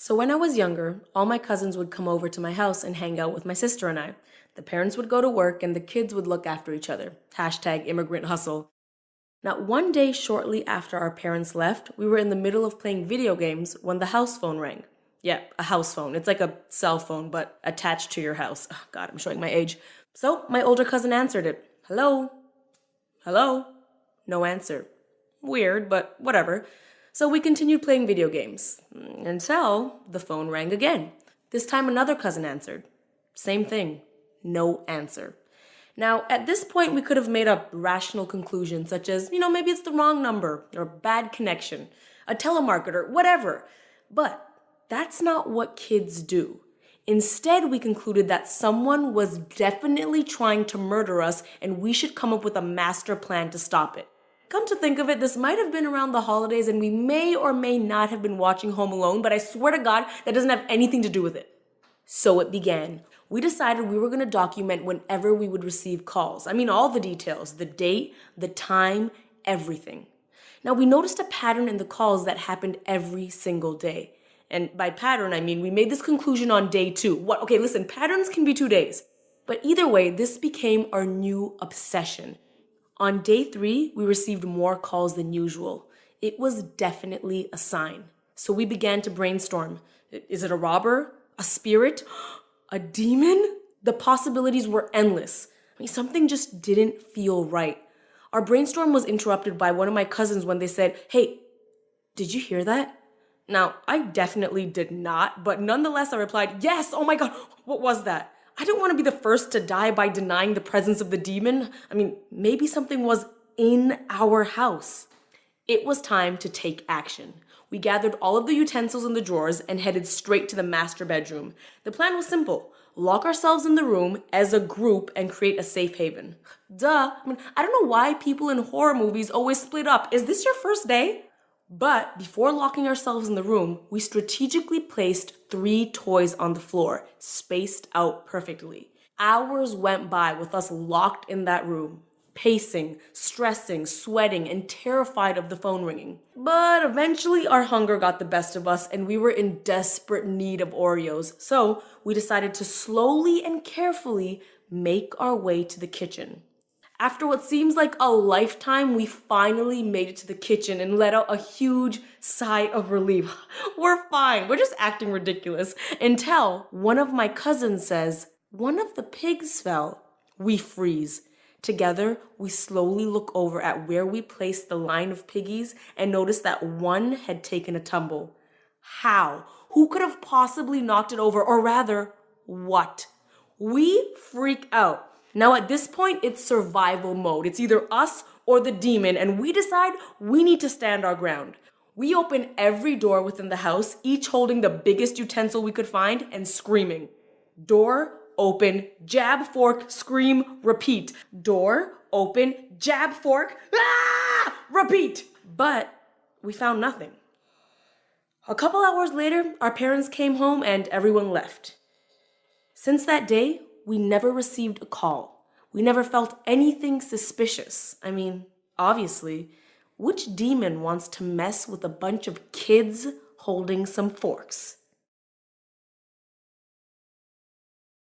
So when I was younger, all my cousins would come over to my house and hang out with my sister and I. The parents would go to work and the kids would look after each other. Hashtag immigrant hustle. Now, one day shortly after our parents left, we were in the middle of playing video games when the house phone rang. Yeah, a house phone. It's like a cell phone, but attached to your house. Oh, God, I'm showing my age. So my older cousin answered it. Hello? Hello? No answer. Weird, but whatever. So we continued playing video games until the phone rang again. This time another cousin answered. Same thing. No answer. Now, at this point, we could have made a rational conclusion, such as, maybe it's the wrong number, or bad connection, a telemarketer, whatever. But that's not what kids do. Instead, we concluded that someone was definitely trying to murder us, and we should come up with a master plan to stop it. Come to think of it, this might have been around the holidays, and we may or may not have been watching Home Alone, but I swear to God, that doesn't have anything to do with it. So it began. We decided we were going to document whenever we would receive calls. I mean, all the details, the date, the time, everything. Now, we noticed a pattern in the calls that happened every single day. And by pattern, I mean, we made this conclusion on day 2. Okay, listen, patterns can be 2 days. But either way, this became our new obsession. On day 3, we received more calls than usual. It was definitely a sign. So we began to brainstorm. Is it a robber? A spirit? A demon? The possibilities were endless. I mean, something just didn't feel right. Our brainstorm was interrupted by one of my cousins when they said, "Hey, did you hear that?" Now, I definitely did not, but nonetheless, I replied, "Yes, oh my God, what was that?" I didn't want to be the first to die by denying the presence of the demon. I mean, maybe something was in our house. It was time to take action. We gathered all of the utensils in the drawers and headed straight to the master bedroom. The plan was simple. Lock ourselves in the room as a group and create a safe haven. Duh. I don't know why people in horror movies always split up. Is this your first day? But before locking ourselves in the room, we strategically placed 3 toys on the floor, spaced out perfectly. Hours went by with us locked in that room, pacing, stressing, sweating, and terrified of the phone ringing. But eventually our hunger got the best of us and we were in desperate need of Oreos. So we decided to slowly and carefully make our way to the kitchen. After what seems like a lifetime, we finally made it to the kitchen and let out a huge sigh of relief. We're fine. We're just acting ridiculous. Until one of my cousins says, "One of the pigs fell." We freeze. Together, we slowly look over at where we placed the line of piggies and notice that one had taken a tumble. How? Who could have possibly knocked it over? Or rather, what? We freak out. Now at this point, it's survival mode. It's either us or the demon, and we decide we need to stand our ground. We open every door within the house, each holding the biggest utensil we could find and screaming. Door, open, jab, fork, scream, repeat. Door, open, jab, fork, repeat. But we found nothing. A couple hours later, our parents came home and everyone left. Since that day, we never received a call. We never felt anything suspicious. I mean, obviously, which demon wants to mess with a bunch of kids holding some forks?